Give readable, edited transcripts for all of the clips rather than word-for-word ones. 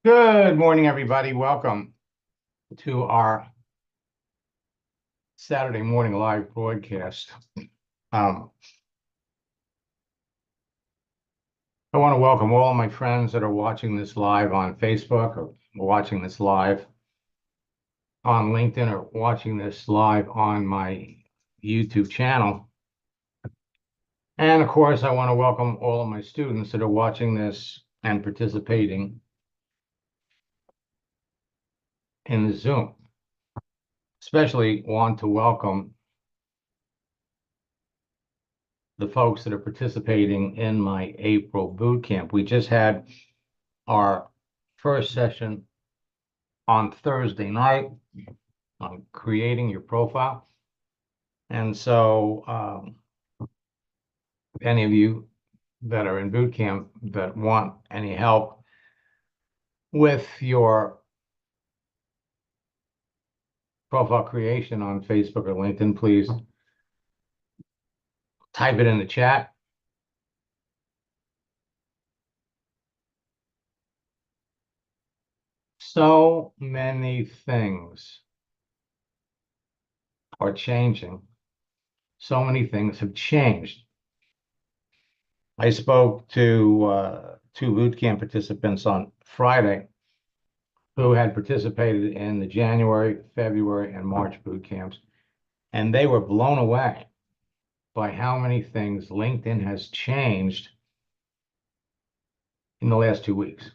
Good morning, everybody. Welcome to our Saturday morning live broadcast. Um, I want to welcome all of my friends that are watching this live on Facebook or watching this live on LinkedIn or watching this live on my YouTube channel. And of course, I want to welcome all of my students that are watching this and participating in the Zoom. Especially want to welcome the folks that are participating in my April boot camp. We just had our first session on Thursday night on creating your profile. And so, any of you that are in boot camp that want any help with your profile creation on Facebook or LinkedIn, please type it in the chat. So many things are changing. So many things have changed. I spoke to two boot camp participants on Friday who had participated in the January, February, and March boot camps, and they were blown away by how many things LinkedIn has changed in the last 2 weeks.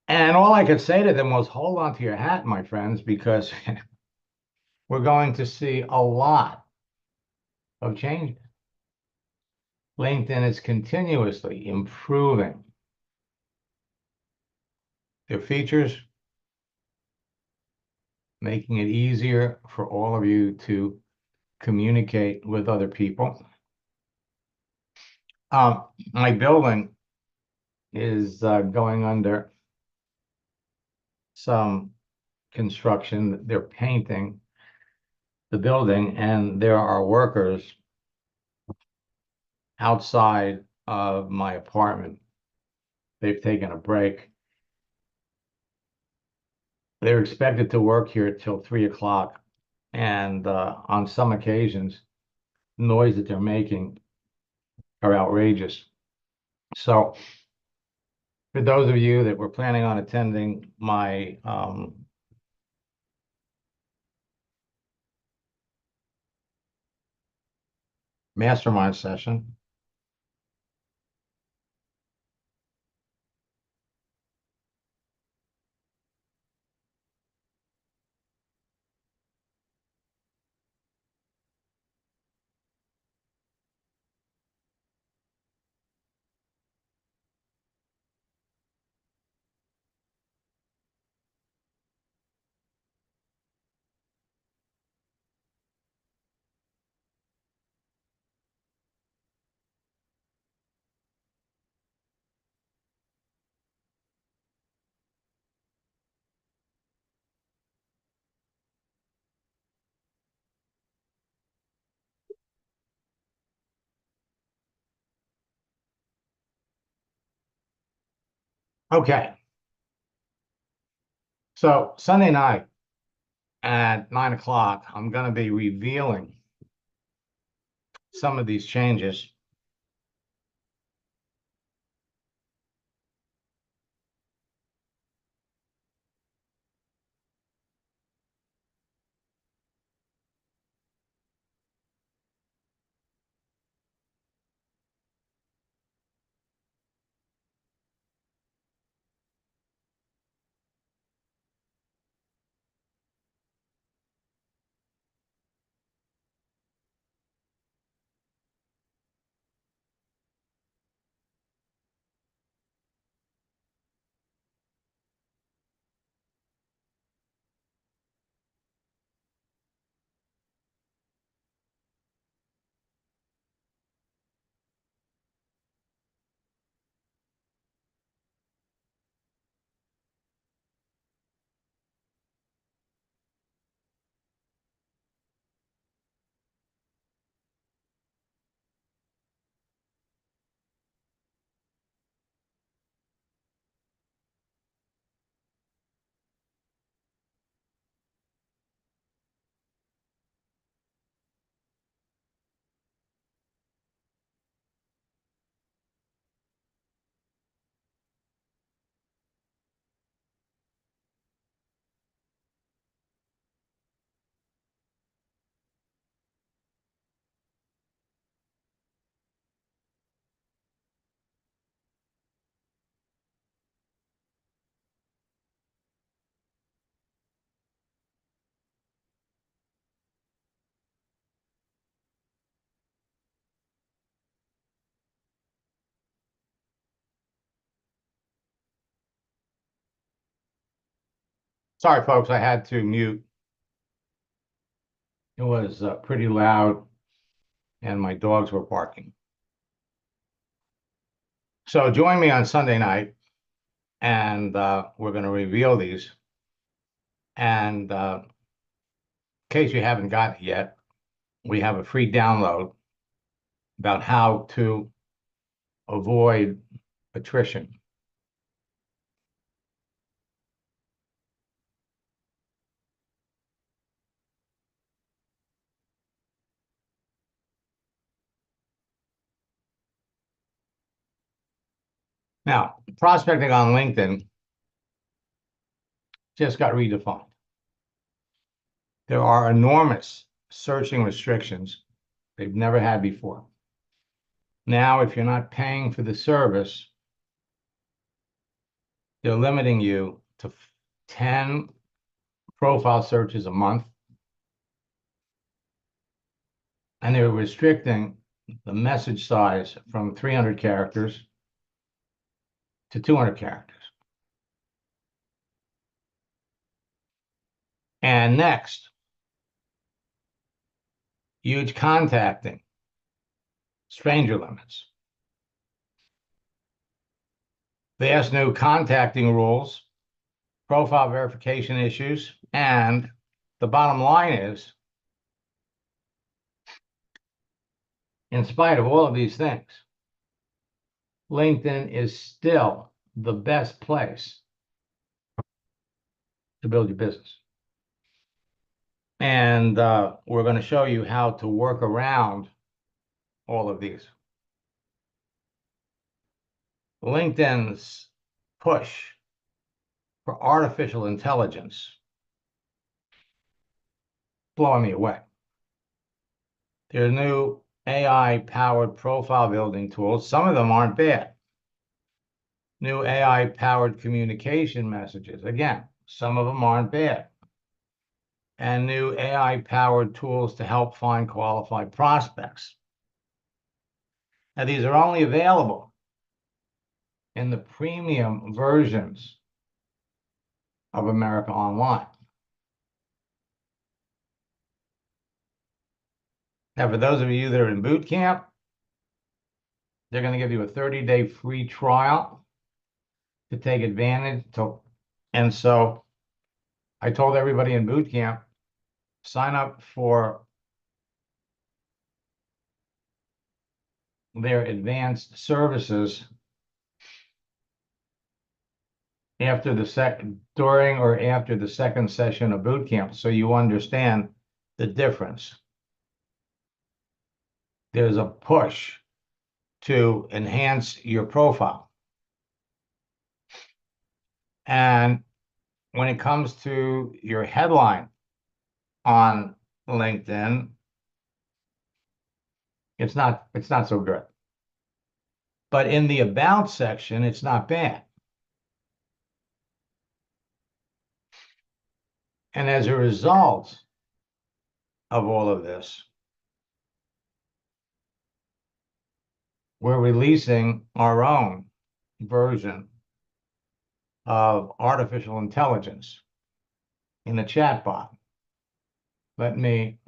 And all I could say to them was, hold on to your hat, my friends, because we're going to see a lot of change. LinkedIn is continuously improving their features, making it easier for all of you to communicate with other people. My building is going under some construction. They're painting the building, and there are workers outside of my apartment. They've taken a break. They're expected to work here till 3 o'clock, and on some occasions, the noise that they're making are outrageous. So, for those of you that were planning on attending my mastermind session, okay. So Sunday night at 9 o'clock, I'm going to be revealing some of these changes. Sorry, folks, I had to mute. It was pretty loud and my dogs were barking. So join me on Sunday night and we're going to reveal these. And in case you haven't got it yet, we have a free download about how to avoid attrition. Now, prospecting on LinkedIn just got redefined. There are enormous searching restrictions they've never had before. Now, if you're not paying for the service, they're limiting you to 10 profile searches a month, and they're restricting the message size from 300 characters to 200 characters. And next, huge contacting, stranger limits. There's new contacting rules, profile verification issues, and the bottom line is, in spite of all of these things, LinkedIn is still the best place to build your business. And we're going to show you how to work around all of these. LinkedIn's push for artificial intelligence blowing me away. There are new AI-powered profile building tools. Some of them aren't bad. New AI-powered communication messages. Again, some of them aren't bad. And new AI-powered tools to help find qualified prospects. Now, these are only available in the premium versions of America Online. Now, for those of you that are in boot camp, they're going to give you a 30-day free trial to take advantage. And so I told everybody in boot camp, sign up for their advanced services after during or after the second session of boot camp, so you understand the difference. There's a push to enhance your profile. And when it comes to your headline on LinkedIn, it's not so good. But in the about section, it's not bad. And as a result of all of this, we're releasing our own version of artificial intelligence in the chat bot. Let me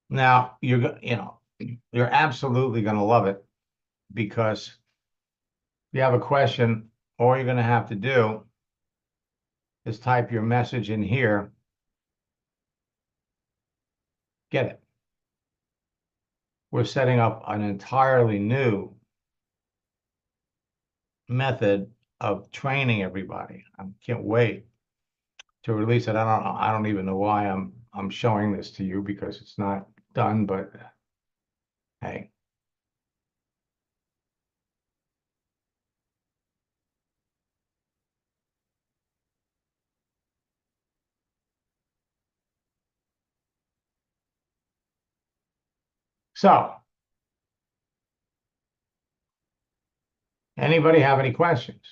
now you're absolutely going to love it, because if you have a question, all you're going to have to do is type your message in here, get it. We're setting up an entirely new method of training everybody. I can't wait to release it. I don't even know why I'm showing this to you, because it's not done, but hey. So, anybody have any questions?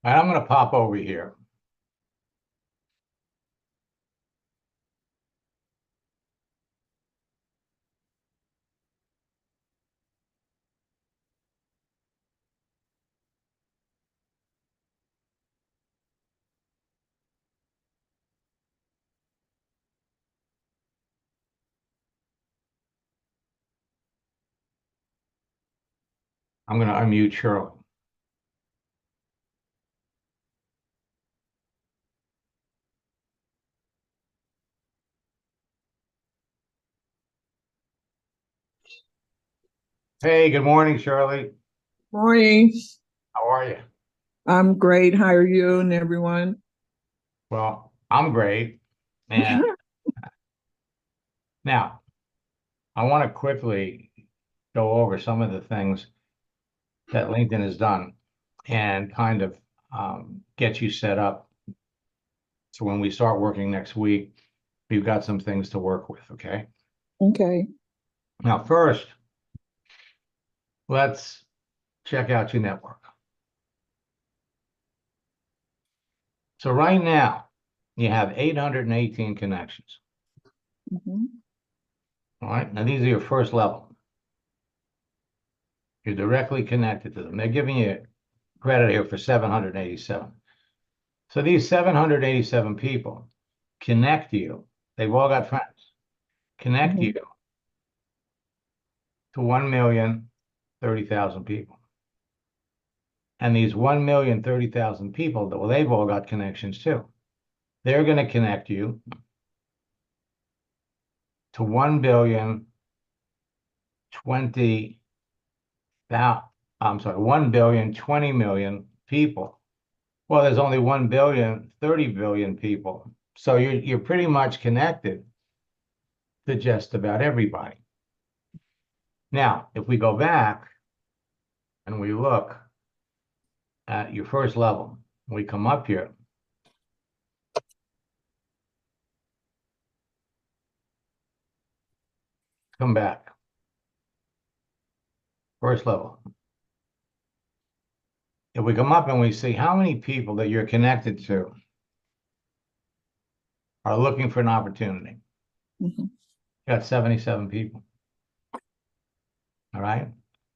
All right, I'm going to pop over here. I'm going to unmute Shirley. Hey, good morning, Shirley. Morning. How are you? I'm great. How are you and everyone? Well, I'm great. And now I want to quickly go over some of the things that LinkedIn has done and kind of get you set up. So when we start working next week, we've got some things to work with, okay? Okay. Now, first, let's check out your network. So right now, you have 818 connections. Mhm. All right. Now, these are your first level. You're directly connected to them. They're giving you credit here for 787. So these 787 people connect you. They've all got friends. Connect you Mhm. to 1,030,000 people. And these 1,030,000 people, well, they've all got connections too. They're going to connect you to 1,020,000. I'm sorry, 1,020,000,000 people. Well, there's only 1,030,000,000 people. So you're pretty much connected to just about everybody. Now, if we go back and we look at your first level, we come up here. Come back. First level. If we come up and we see how many people that you're connected to are looking for an opportunity, Mhm. you got 77 people. All right.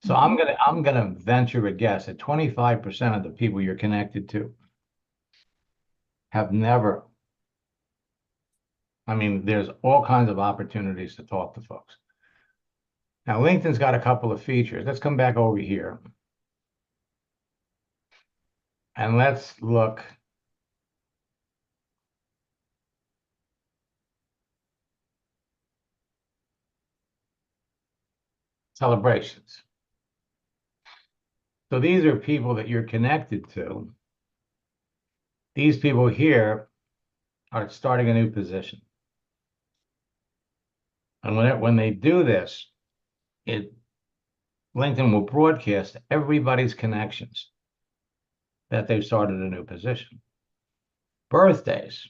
So Mhm. I'm gonna venture a guess that 25% of the people you're connected to have never. I mean, there's all kinds of opportunities to talk to folks. Now, LinkedIn's got a couple of features. Let's come back over here and let's look. Celebrations. So these are people that you're connected to. These people here are starting a new position. And when they do this, LinkedIn will broadcast everybody's connections that they've started a new position. Birthdays.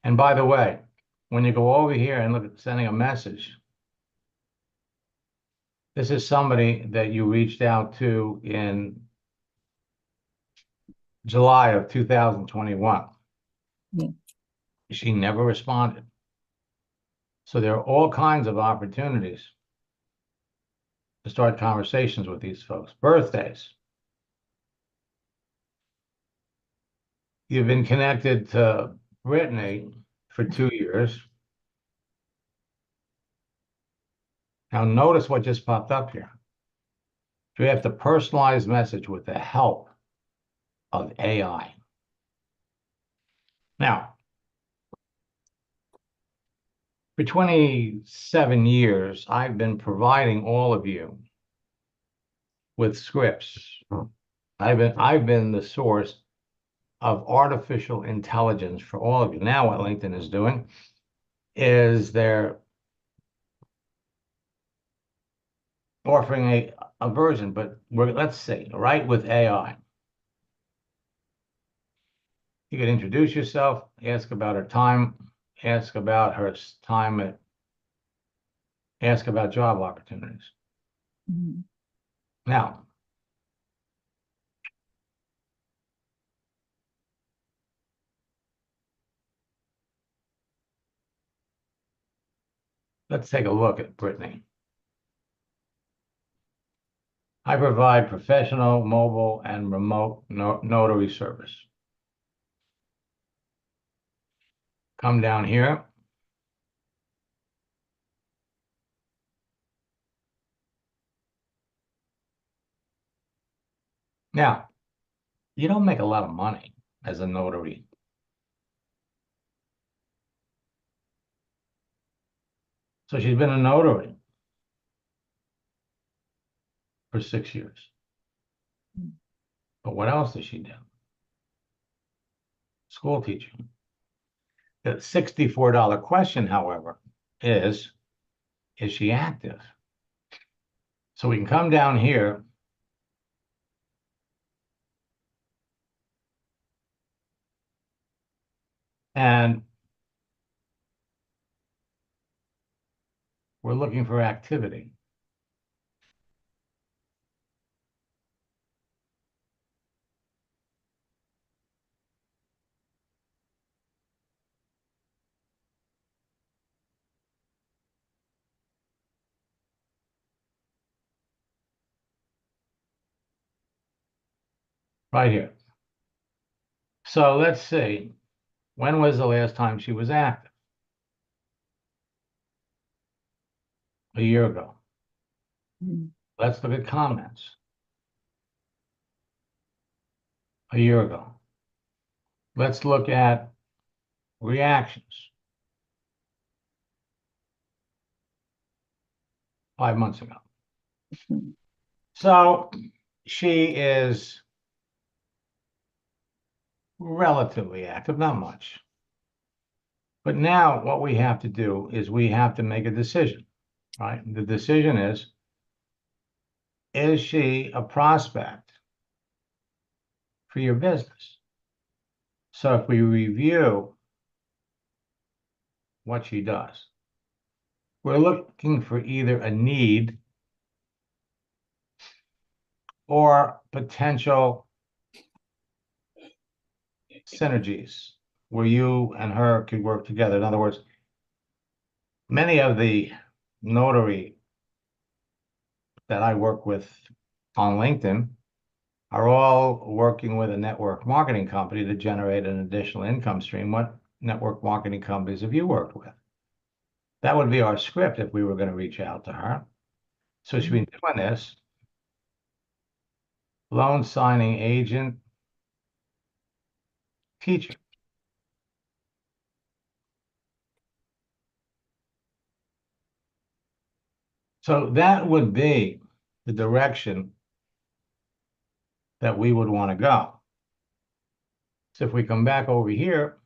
And by the way, when you go over here and look at sending a message, this is somebody that you reached out to in July of 2021. Mhm. She never responded. So there are all kinds of opportunities to start conversations with these folks. Birthdays. You've been connected to Brittany for 2 years. Now notice what just popped up here. You have to personalize message with the help of AI. Now, for 27 years, I've been providing all of you with scripts. I've been the source of artificial intelligence for all of you. Now, what LinkedIn is doing is they're offering a version, but let's see, right with AI. You can introduce yourself, ask about her time, ask about her time at, ask about job opportunities. Mhm. Now, Let's take a look at Brittany. I provide professional, mobile, and remote notary service. Come down here. Now, you don't make a lot of money as a notary. So she's been a notary for 6 years. But what else does she do? School teaching. The $64 question, however, is she active? So we can come down here and we're looking for activity. Right here. So let's see. When was the last time she was active? A year ago. Let's look at comments. A year ago. Let's look at reactions. 5 months ago. So she is relatively active, not much. But now what we have to do is we have to make a decision, right? The decision is she a prospect for your business? So if we review what she does, we're looking for either a need or potential synergies where you and her could work together. In other words, many of the notary that I work with on LinkedIn are all working with a network marketing company to generate an additional income stream. What network marketing companies have you worked with? That would be our script if we were going to reach out to her. So she's been doing this. Loan signing agent, teacher. So that would be the direction that we would want to go. So if we come back over here,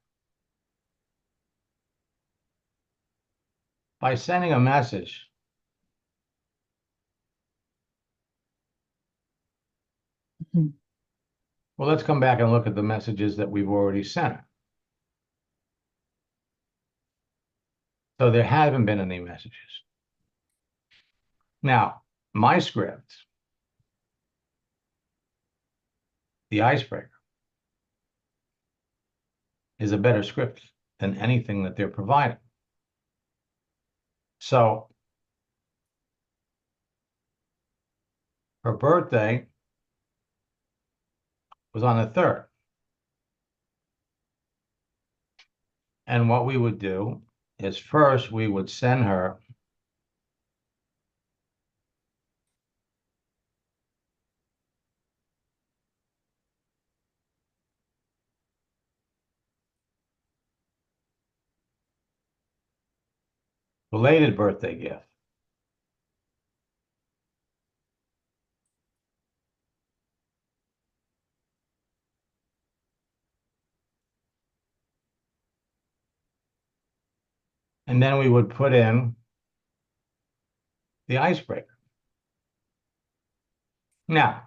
by sending a message, well, let's come back and look at the messages that we've already sent. So there haven't been any messages. Now, my script, the icebreaker, is a better script than anything that they're providing. So her birthday was on the 3rd. And what we would do is first we would send her belated birthday gift. And then we would put in the icebreaker. Now,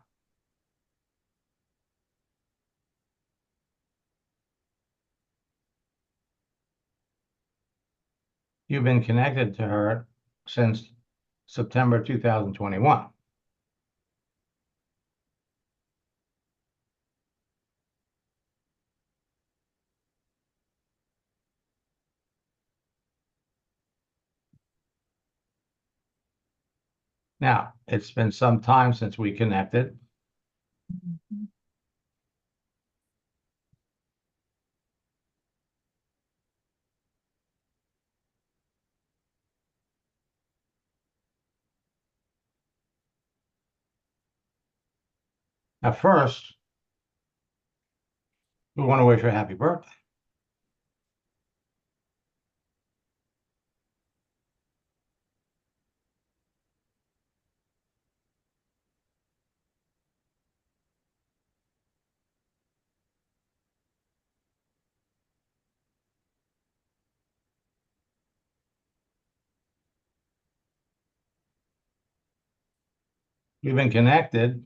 you've been connected to her since September 2021. Now, it's been some time since we connected. Mhm. At first, we want to wish her a happy birthday. We've been connected.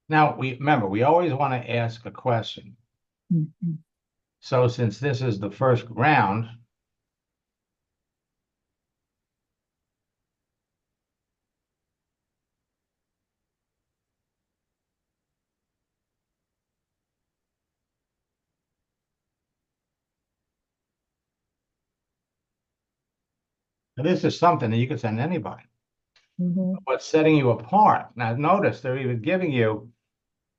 Now, we remember, we always want to ask a question. Mhm. So since this is the first round, this is something that you can send anybody. Mhm. What's setting you apart? Now, notice they're even giving you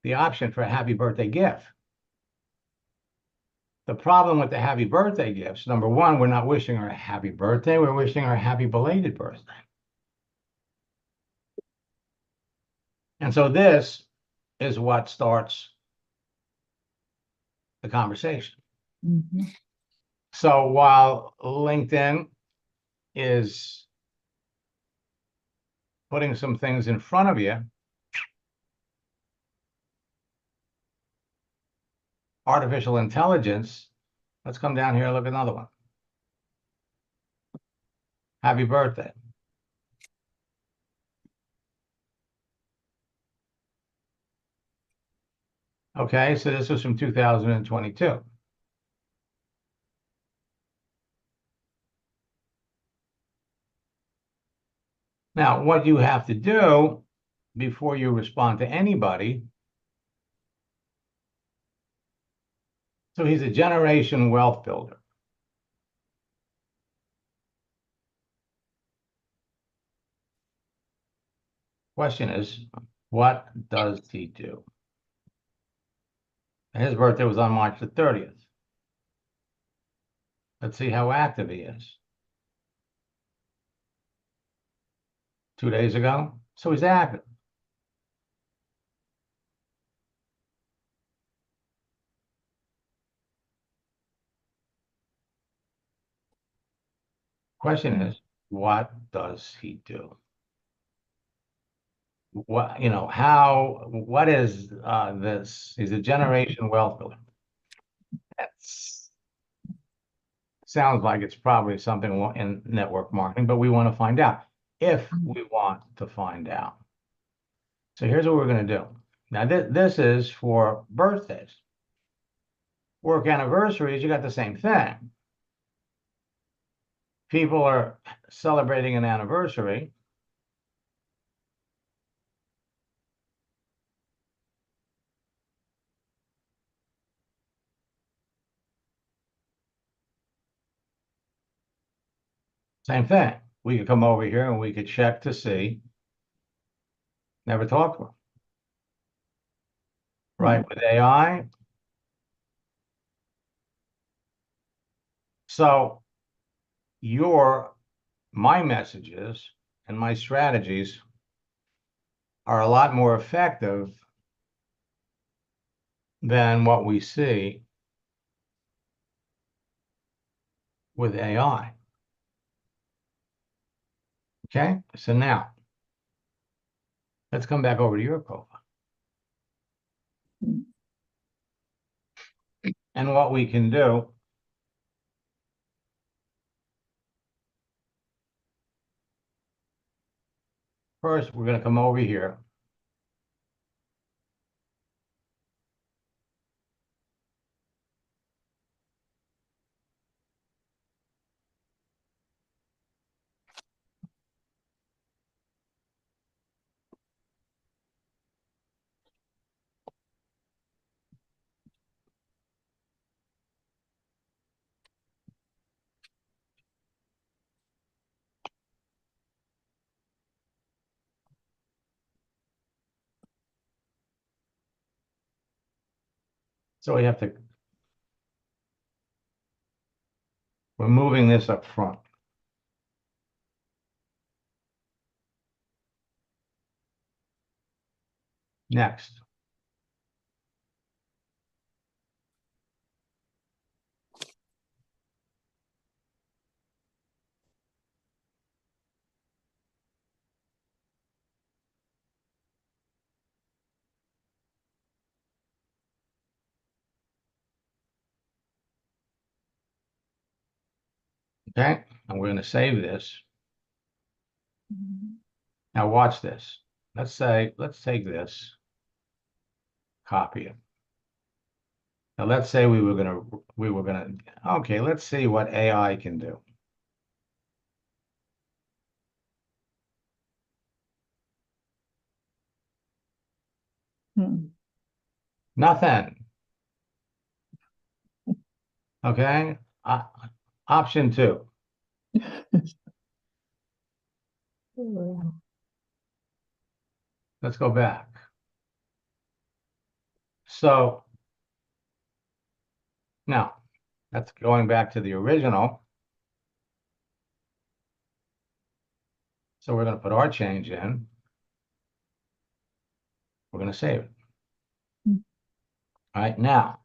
the option for a happy birthday gift. The problem with the happy birthday gifts, number one, we're not wishing her a happy birthday. We're wishing her a happy belated birthday. And so this is what starts the conversation. Mhm. So while LinkedIn is putting some things in front of you, artificial intelligence, let's come down here and look at another one. Happy birthday. Okay, so this was from 2022. Now, what you have to do before you respond to anybody, so he's a generation wealth builder. Question is, what does he do? His birthday was on March the 30th. Let's see how active he is. 2 days ago. So he's active. Question is, what does he do? What, what is this? He's a generation wealth builder. That sounds like it's probably something in network marketing, but we want to find out if we want to find out. So here's what we're going to do. Now, this is for birthdays. Work anniversaries, you got the same thing. People are celebrating an anniversary. Same thing. We could come over here and we could check to see. Never talked to him. Right, with AI. So my messages and my strategies are a lot more effective than what we see with AI. Okay, so now let's come back over to your profile. Mhm. And what we can do First, we're going to come over here. So we have to, we're moving this up front. Next. Okay, and we're going to save this. Now watch this. Let's take this, copy it. Now let's say okay, let's see what AI can do. Nothing. Okay. Option 2. Let's go back. So now that's going back to the original. So we're going to put our change in. We're going to save it. All right, now,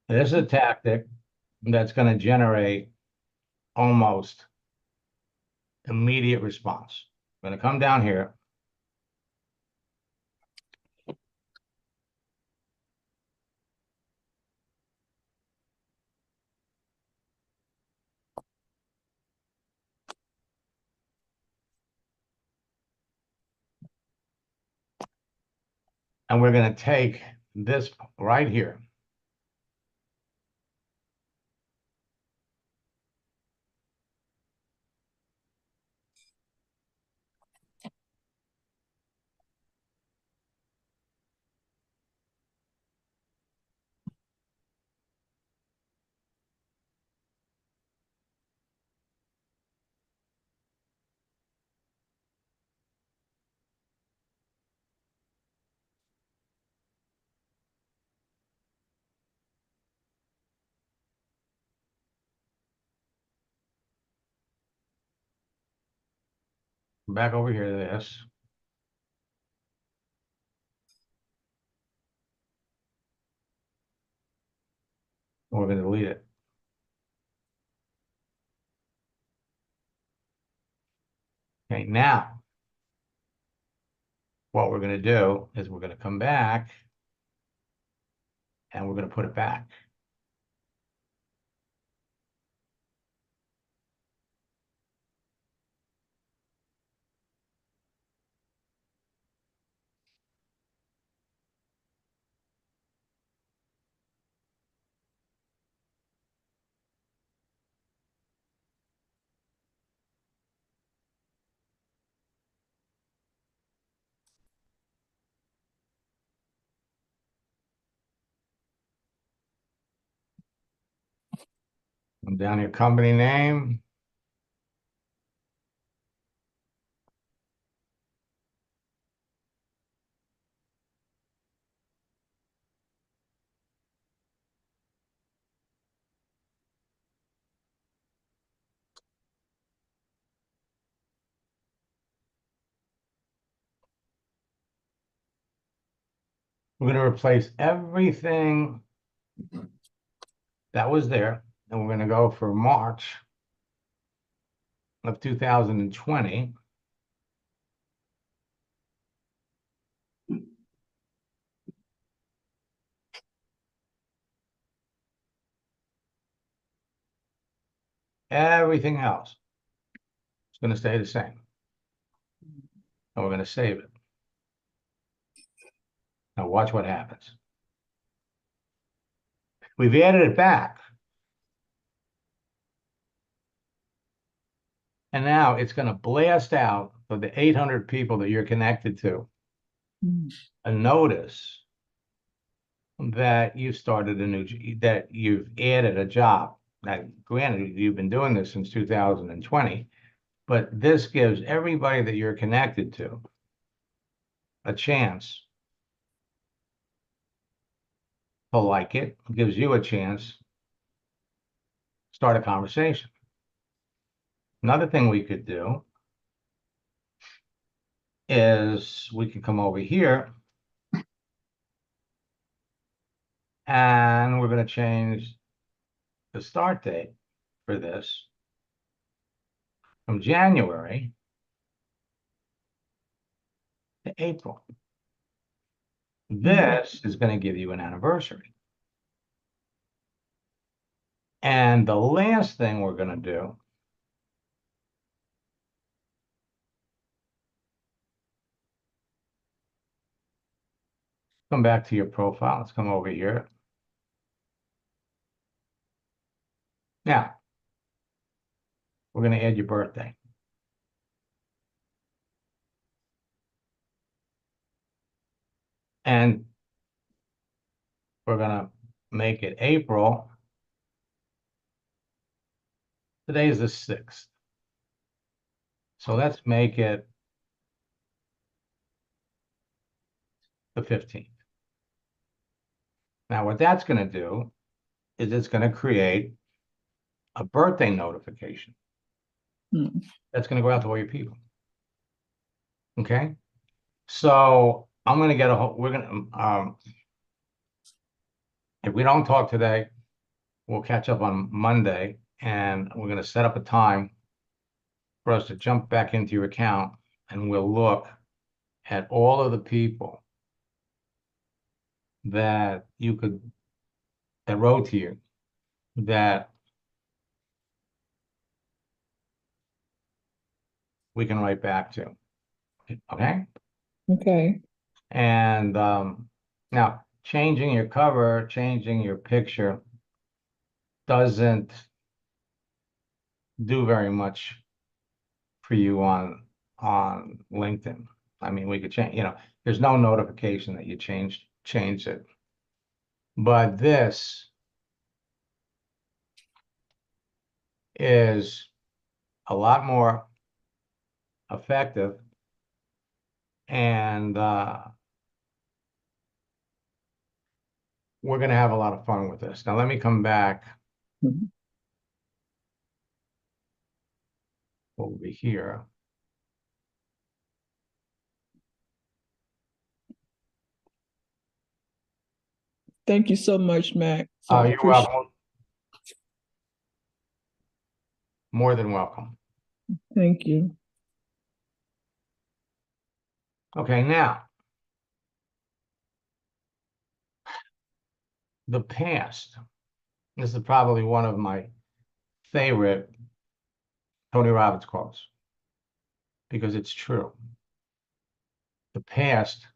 this is a tactic that's going to generate almost immediate response. I'm going to come down here. And we're going to take this right here. Back over here to this. We're going to delete it. Okay, now what we're going to do is we're going to come back and we're going to put it back. Come down here, company name. We're going to replace everything that was there. And we're going to go for March of 2020. Everything else going to stay the same. And we're going to save it. Now watch what happens. We've added it back. And now it's going to blast out for the 800 people that you're connected to a notice that you started that you've added a job. Now, granted, you've been doing this since 2020, but this gives everybody that you're connected to a chance to like it, gives you a chance to start a conversation. Another thing we could do is we could come over here and we're going to change the start date for this from January to April. This is going to give you an anniversary. And the last thing we're going to do come back to your profile. Let's come over here. Now, we're going to add your birthday. And we're going to make it April. Today is the 6th. So let's make it the 15th. Now, what that's going to do is it's going to create a birthday notification. That's going to go out to all your people. Okay? So I'm going to get we're going to, if we don't talk today, we'll catch up on Monday, and we're going to set up a time for us to jump back into your account, and we'll look at all of the people that that wrote to you, that we can write back to. Okay? Okay. And now, changing your cover, changing your picture doesn't do very much for you on LinkedIn. I mean, we could change, there's no notification that you change it. But this is a lot more effective, and we're going to have a lot of fun with this. Now, let me come back over here. Thank you so much, Mac. Oh, you're welcome. More than welcome. Thank you. Okay, now, the past. This is probably one of my favorite Tony Robbins quotes, because it's true. The past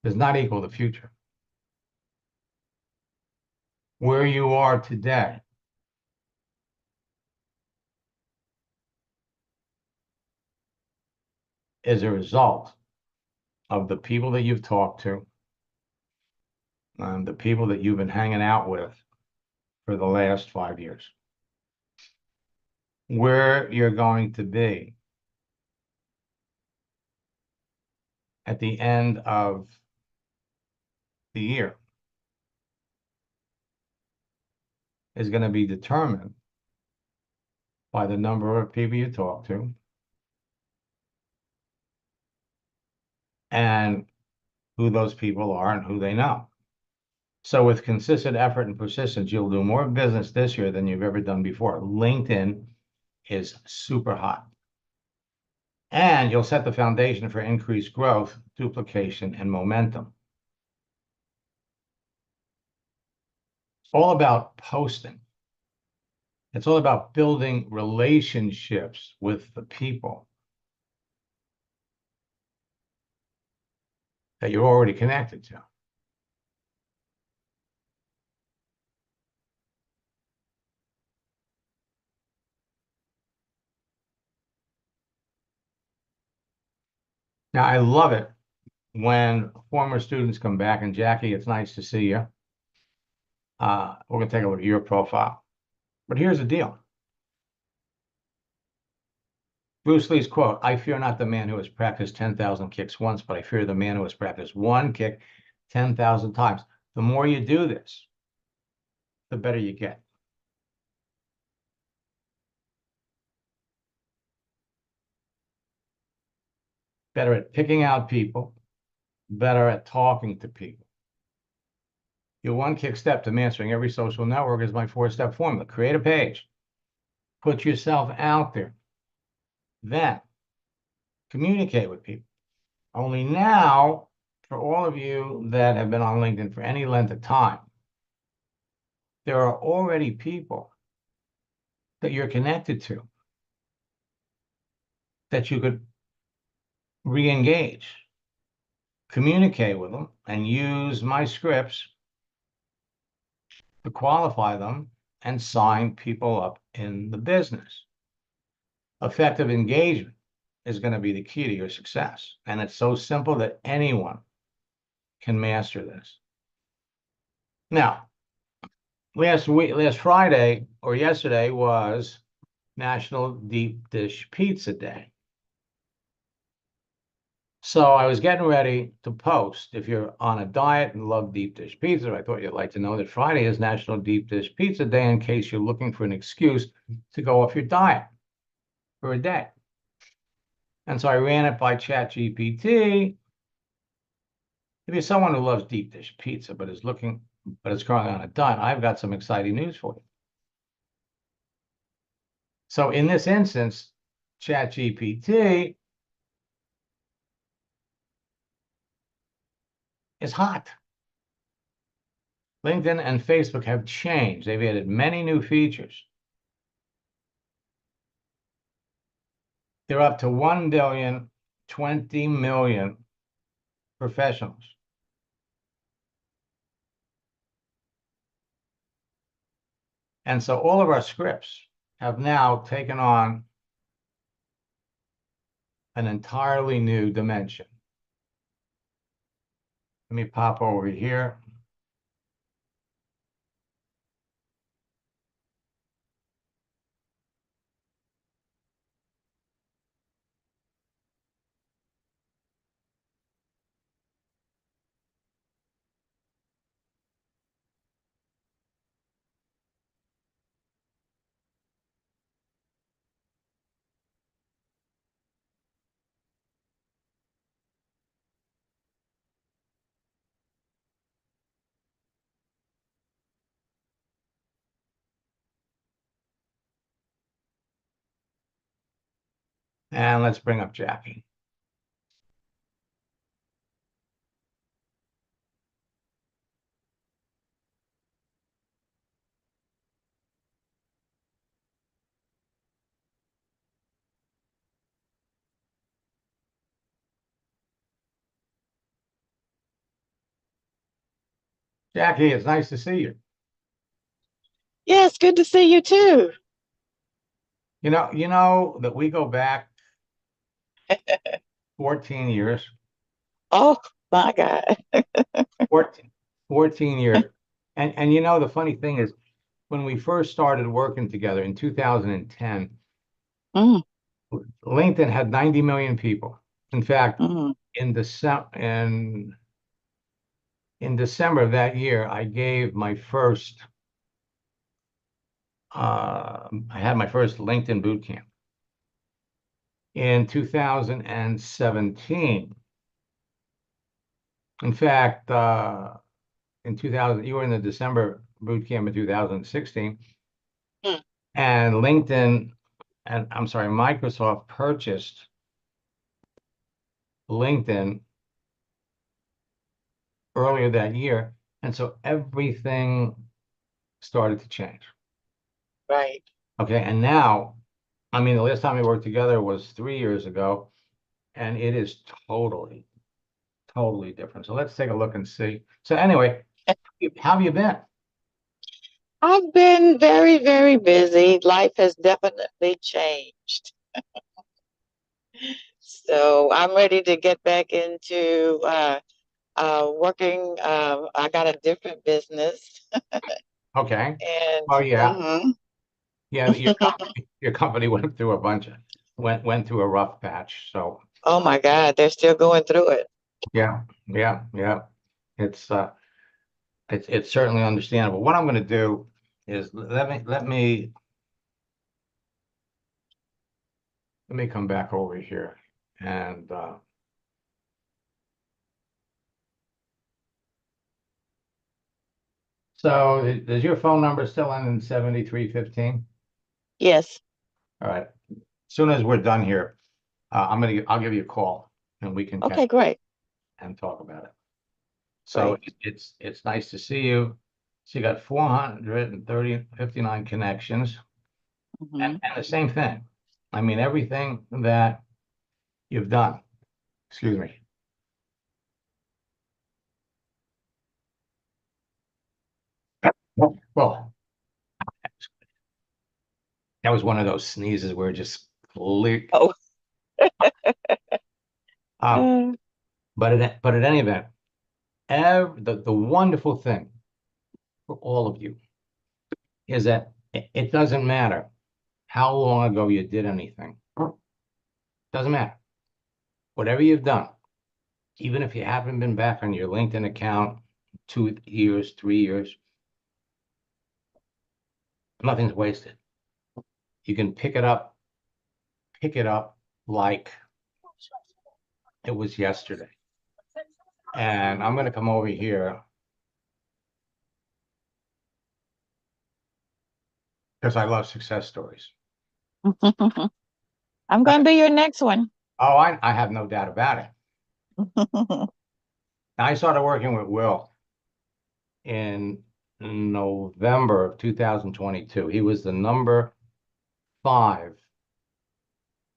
does not equal the future. Where you are today is a result of the people that you've talked to, and the people that you've been hanging out with for the last 5 years. Where you're going to be at the end of the year is going to be determined by the number of people you talk to and who those people are and who they know. So with consistent effort and persistence, you'll do more business this year than you've ever done before. LinkedIn is super hot. And you'll set the foundation for increased growth, duplication, and momentum. It's all about posting. It's all about building relationships with the people that you're already connected to. Now, I love it when former students come back, and Jackie, it's nice to see you. We're going to take a look at your profile. But here's the deal. Bruce Lee's quote, "I fear not the man who has practiced 10,000 kicks once, but I fear the man who has practiced one kick 10,000 times." The more you do this, the better you get. Better at picking out people, better at talking to people. Your one kick step to mastering every social network is my 4-step formula. Create a page, put yourself out there, then communicate with people. Only now, for all of you that have been on LinkedIn for any length of time, there are already people that you're connected to that you could re-engage, communicate with them, and use my scripts to qualify them and sign people up in the business. Effective engagement is going to be the key to your success. And it's so simple that anyone can master this. Now, last Friday or yesterday was National Deep Dish Pizza Day. So I was getting ready to post. If you're on a diet and love deep dish pizza, I thought you'd like to know that Friday is National Deep Dish Pizza Day in case you're looking for an excuse to go off your diet for a day. And so I ran it by ChatGPT. If you're someone who loves deep dish pizza but is currently on a diet, I've got some exciting news for you. So in this instance, ChatGPT is hot. LinkedIn and Facebook have changed. They've added many new features. They're up to 1,020 million professionals. And so all of our scripts have now taken on an entirely new dimension. Let me pop over here. And let's bring up Jackie. Jackie, it's nice to see you. Yes, good to see you too. You know that we go back 14 years. Oh my God. 14 years. And you know, the funny thing is, when we first started working together in 2010, Mm, LinkedIn had 90 million people. In fact, mm, in December of that year, I gave my first I had my first LinkedIn boot camp. In 2017, in fact, in 2000, you were in the December boot camp in 2016, mm. and Microsoft purchased LinkedIn earlier that year, and so everything started to change. Right. Okay, and now, I mean, the last time we worked together was 3 years ago, and it is totally, totally different. So let's take a look and see. So anyway, how have you been? I've been very, very busy. Life has definitely changed. So I'm ready to get back into working. I got a different business, Okay. and Oh yeah. Yeah, your company went through a bunch of went through a rough patch. So oh my God, they're still going through it. yeah, yeah, yeah. It's it's certainly understandable. What I'm going to do is let me come back over here and so is your phone number still end in 7315? Yes. All right. As soon as we're done here, I'll give you a call and we can catch Okay, great. and talk about it. So Great. it's nice to see you. So you got 459 connections Hmm. and the same thing. I mean, everything that you've done, excuse me. Well, that was one of those sneezes where it just leaked. Oh, Um, uh, but at any event, the wonderful thing for all of you is that it doesn't matter how long ago you did anything. Doesn't matter. Whatever you've done, even if you haven't been back on your LinkedIn account 2 years, 3 years, nothing's wasted. You can pick it up like it was yesterday. And I'm going to come over here because I love success stories. I'm going to be your next one. Oh, I have no doubt about it. I started working with Will in November of 2022. He was the number 5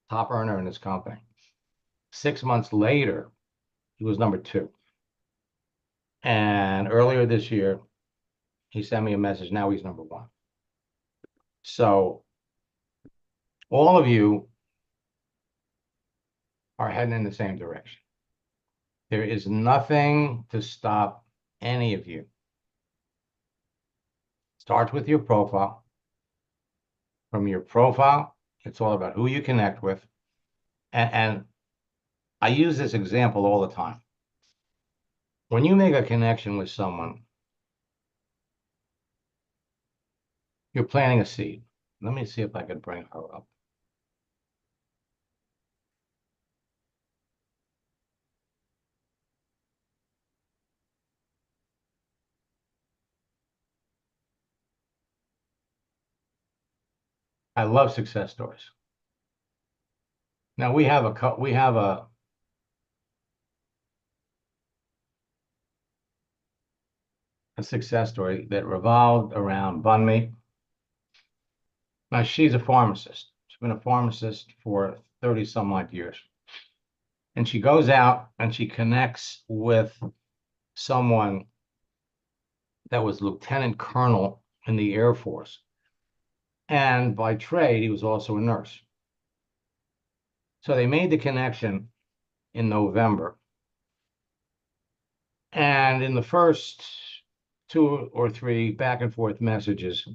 top earner in his company. 6 months later, he was number 2. And earlier this year, he sent me a message. Now he's number 1. So all of you are heading in the same direction. There is nothing to stop any of you. Starts with your profile. From your profile, it's all about who you connect with. And I use this example all the time. When you make a connection with someone, you're planting a seed. Let me see if I can bring her up. I love success stories. Now we have a success story that revolved around Bunmi. Now she's a pharmacist. She's been a pharmacist for 30 some odd years. And she goes out and she connects with someone that was lieutenant colonel in the Air Force. And by trade, he was also a nurse. So they made the connection in November. And in the first 2 or 3 back and forth messages,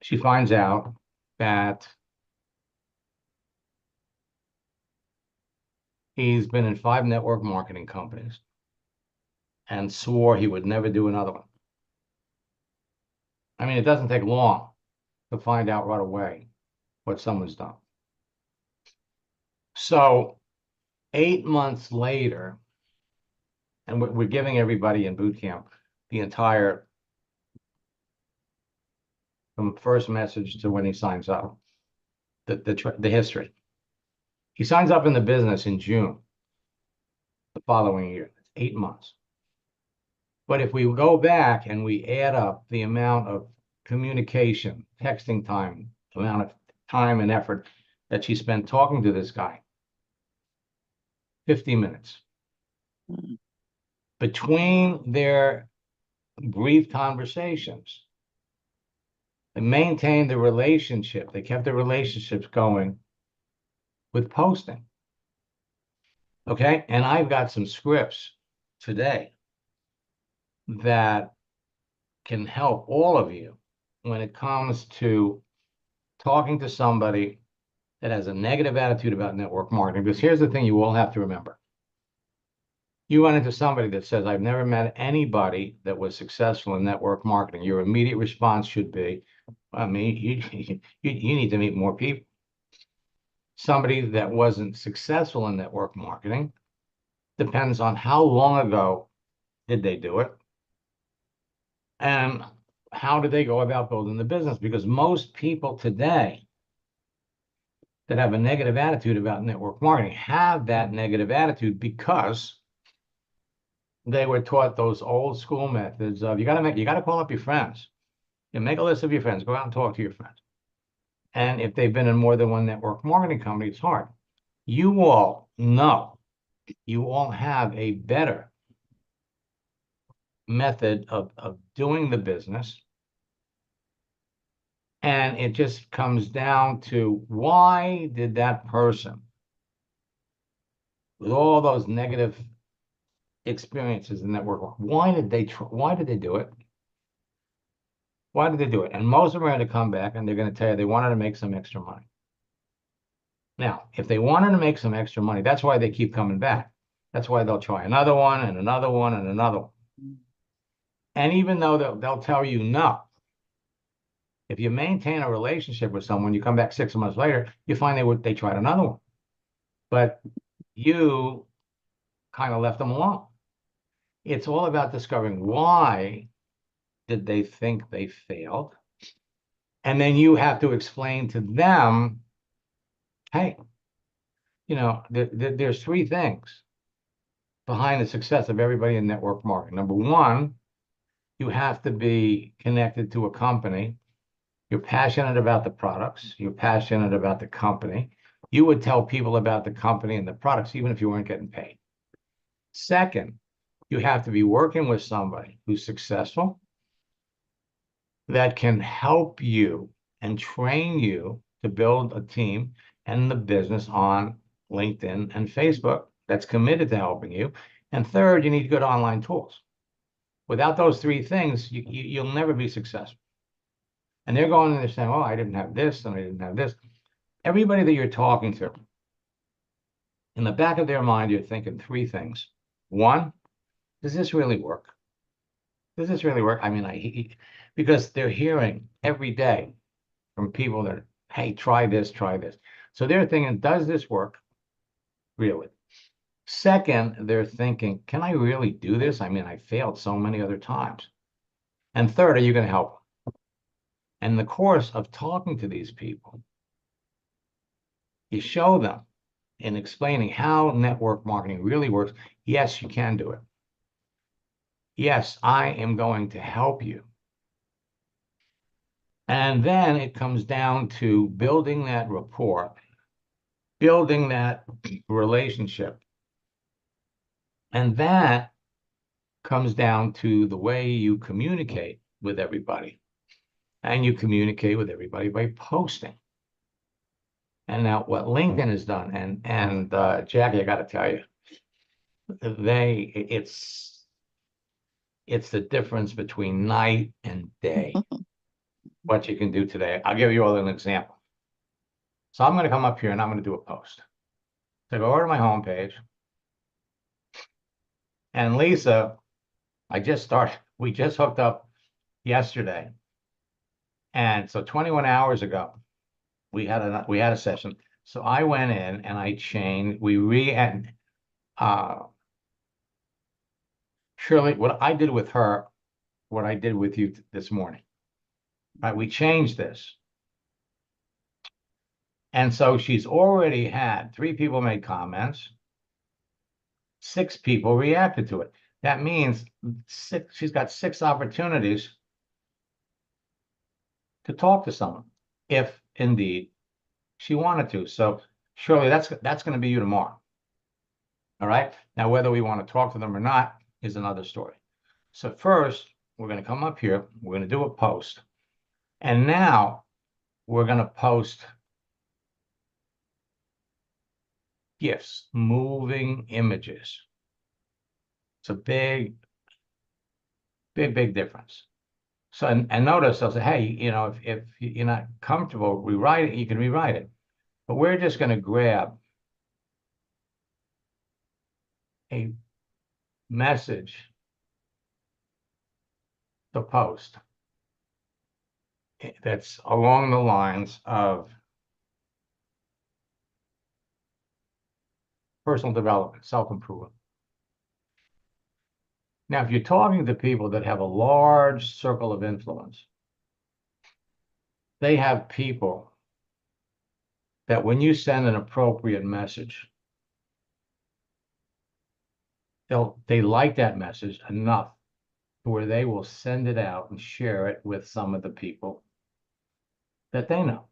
she finds out that he's been in 5 network marketing companies and swore he would never do another one. I mean, it doesn't take long to find out right away what someone's done. So 8 months later, and we're giving everybody in boot camp the entire, from first message to when he signs up, the history. He signs up in the business in June the following year. That's 8 months. But if we go back and we add up the amount of communication, texting time, the amount of time and effort that she spent talking to this guy. 50 minutes. Mm. Between their brief conversations, they maintained the relationship. They kept the relationships going with posting. Okay. And I've got some scripts today that can help all of you when it comes to talking to somebody that has a negative attitude about network marketing. Because here's the thing you all have to remember. You run into somebody that says, I've never met anybody that was successful in network marketing. Your immediate response should be, I mean, you need to meet more people. Somebody that wasn't successful in network marketing depends on how long ago did they do it and how did they go about building the business? Because most people today that have a negative attitude about network marketing have that negative attitude because they were taught those old school methods of you got to call up your friends. You make a list of your friends, go out and talk to your friends. And if they've been in more than one network marketing company, it's hard. You all know, you all have a better method of doing the business. And it just comes down to why did that person, with all those negative experiences in network, why did they do it? Why did they do it? And most of them are going to come back and they're going to tell you they wanted to make some extra money. Now, if they wanted to make some extra money, that's why they keep coming back. That's why they'll try another one and another one and another one. And even though they'll tell you no, if you maintain a relationship with someone, you come back 6 months later, you find they tried another one. But you kind of left them alone. It's all about discovering why did they think they failed. And then you have to explain to them, hey, there's 3 things behind the success of everybody in network marketing. Number 1, you have to be connected to a company. You're passionate about the products. You're passionate about the company. You would tell people about the company and the products, even if you weren't getting paid. Second, you have to be working with somebody who's successful that can help you and train you to build a team and the business on LinkedIn and Facebook that's committed to helping you. And third, you need good online tools. Without those 3 things, you'll never be successful. And they're going and they're saying, oh, I didn't have this and I didn't have this. Everybody that you're talking to, in the back of their mind, you're thinking 3 things. 1, does this really work? Does this really work? I mean, because they're hearing every day from people that, hey, try this, try this. So they're thinking, does this work? Really? Second, they're thinking, can I really do this? I mean, I failed so many other times. And third, are you going to help them? And in the course of talking to these people, you show them in explaining how network marketing really works. Yes, you can do it. Yes, I am going to help you. And then it comes down to building that rapport, building that relationship. And that comes down to the way you communicate with everybody. And you communicate with everybody by posting. And now what LinkedIn has done, and Jackie, I got to tell you, it's the difference between night and day, what you can do today. I'll give you all an example. So I'm going to come up here and I'm going to do a post. So go over to my homepage. And Lisa, we just hooked up yesterday. And so 21 hours ago, we had a session. So I went in and I changed, Shirley, what I did with her, what I did with you this morning, right? We changed this. And so she's already had 3 people make comments, 6 people reacted to it. That means she's got 6 opportunities to talk to someone, if indeed she wanted to. So surely that's going to be you tomorrow. All right. Now, whether we want to talk to them or not is another story. So first, we're going to come up here. We're going to do a post. And now we're going to post GIFs, moving images. It's a big difference. So, and notice I'll say, hey, you know, if you're not comfortable rewrite it, you can rewrite it. But we're just going to grab a message to post that's along the lines of personal development, self-improvement. Now, if you're talking to people that have a large circle of influence, they have people that when you send an appropriate message, they like that message enough to where they will send it out and share it with some of the people that they know.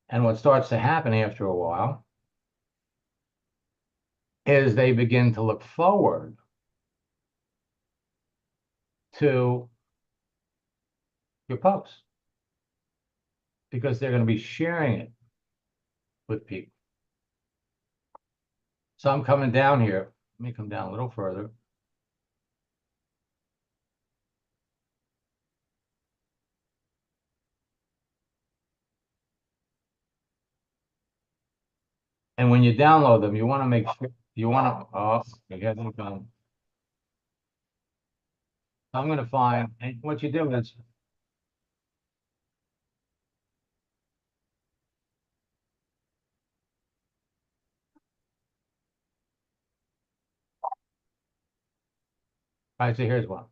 And what starts to happen after a while is they begin to look forward to your posts because they're going to be sharing it with people. So I'm coming down here. Let me come down a little further. And when you download them, you want to make sure you want to, oh, here they come. I'm going to find, and what you do is, all right, so here's one.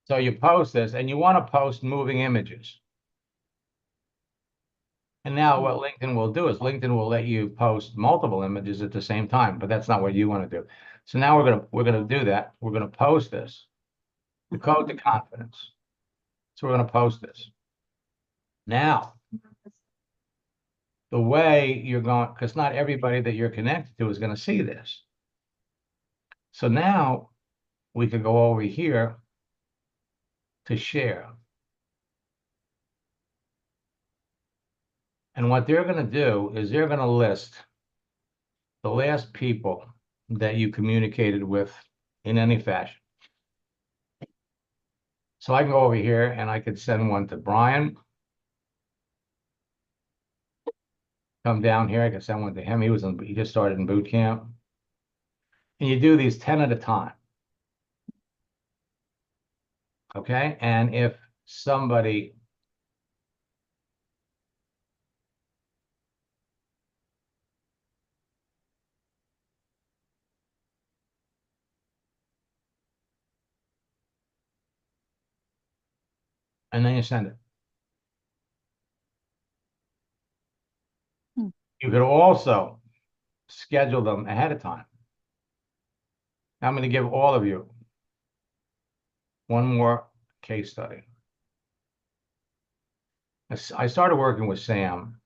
So you post this, and you want to post moving images. And now what LinkedIn will do is LinkedIn will let you post multiple images at the same time, but that's not what you want to do. So now we're gonna do that. We're gonna post this. The code to confidence. So we're gonna post this. Now, the way you're going, because not everybody that you're connected to is going to see this. So now we could go over here to share. And what they're going to do is they're going to list the last people that you communicated with in any fashion. So I can go over here and I could send one to Brian. Come down here, I could send one to him. He just started in boot camp. And you do these 10 at a time. Okay. And if somebody and then you send it. You could also schedule them ahead of time. I'm going to give all of you one more case study. I started working with Sam.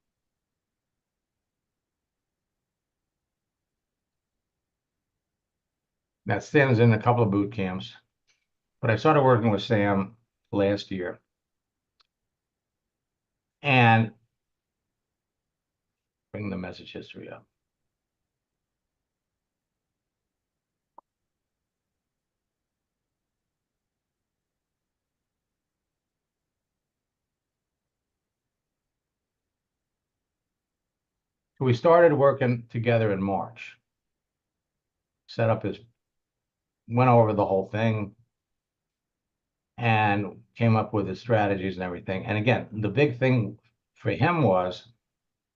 Now, Sam's in a couple of boot camps, but I started working with Sam last year. And bring the message history up. So we started working together in March. Went over the whole thing and came up with his strategies and everything. And again, the big thing for him was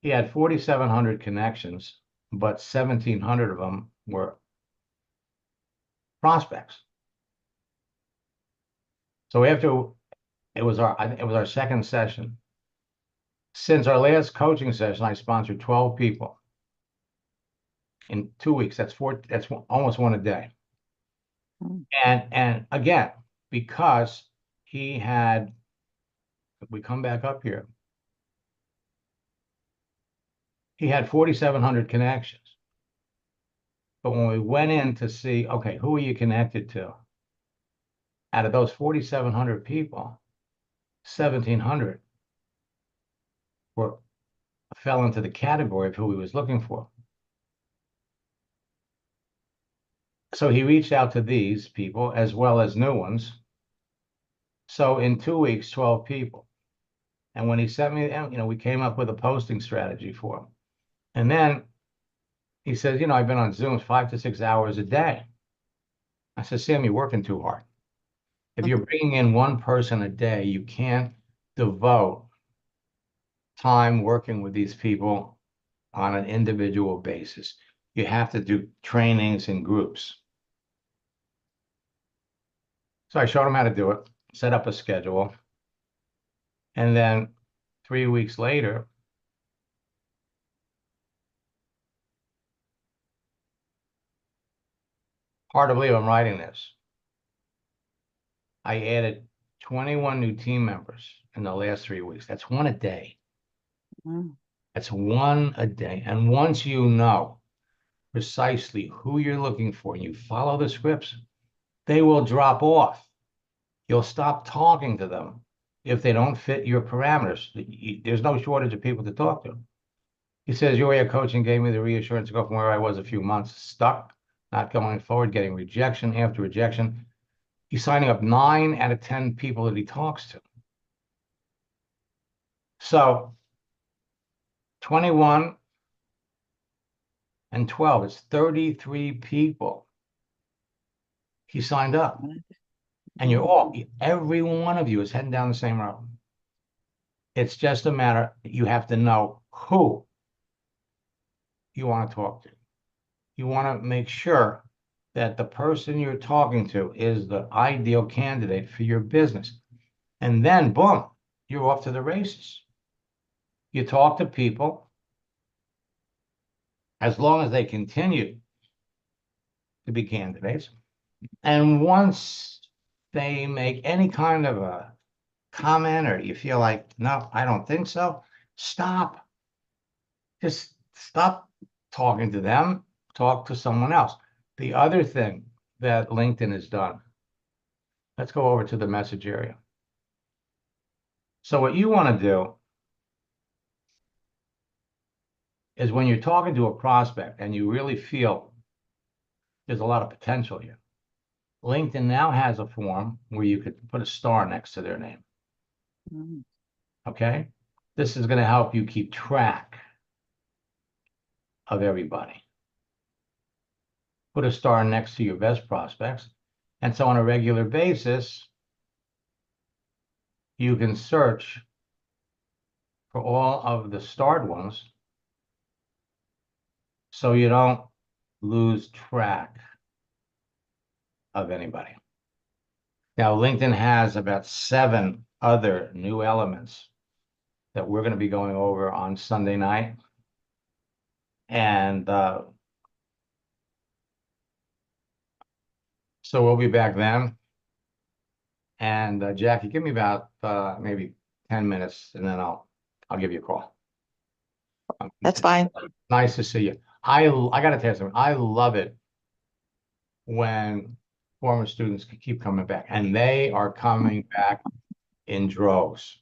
he had 4,700 connections, but 1,700 of them were prospects. So after it was our second session. Since our last coaching session, I sponsored 12 people in 2 weeks. That's almost one a day. And again, because he had, if we come back up here, he had 4,700 connections. But when we went in to see, okay, who are you connected to? Out of those 4,700 people, 1,700 were fell into the category of who he was looking for. So he reached out to these people as well as new ones. So in 2 weeks, 12 people. And when he sent me, we came up with a posting strategy for him. And then he says, I've been on Zooms 5 to 6 hours a day. I said, Sam, you're working too hard. If you're bringing in one person a day, you can't devote time working with these people on an individual basis. You have to do trainings in groups. So I showed him how to do it, set up a schedule. And then 3 weeks later, hard to believe I'm writing this. I added 21 new team members in the last 3 weeks. That's one a day. That's one a day. And once you know precisely who you're looking for and you follow the scripts, they will drop off. You'll stop talking to them if they don't fit your parameters. There's no shortage of people to talk to. He says, your way of coaching gave me the reassurance to go from where I was a few months stuck, not going forward, getting rejection after rejection. He's signing up 9 out of 10 people that he talks to. So 21 and 12, it's 33 people he signed up. And every one of you is heading down the same road. It's just a matter, you have to know who you want to talk to. You want to make sure that the person you're talking to is the ideal candidate for your business. And then, boom, you're off to the races. You talk to people, as long as they continue to be candidates. And once they make any kind of a comment or you feel like, no, I don't think so, stop. Just stop talking to them, talk to someone else. The other thing that LinkedIn has done, let's go over to the message area. So what you want to do is when you're talking to a prospect and you really feel there's a lot of potential here, LinkedIn now has a form where you could put a star next to their name. Okay? This is going to help you keep track of everybody. Put a star next to your best prospects. And so on a regular basis, you can search for all of the starred ones so you don't lose track of anybody. Now, LinkedIn has about 7 other new elements that we're going to be going over on Sunday night. And so we'll be back then. And Jackie, give me about maybe 10 minutes and then I'll give you a call. That's fine. Nice to see you. I got to tell you something. I love it when former students keep coming back, and they are coming back in droves.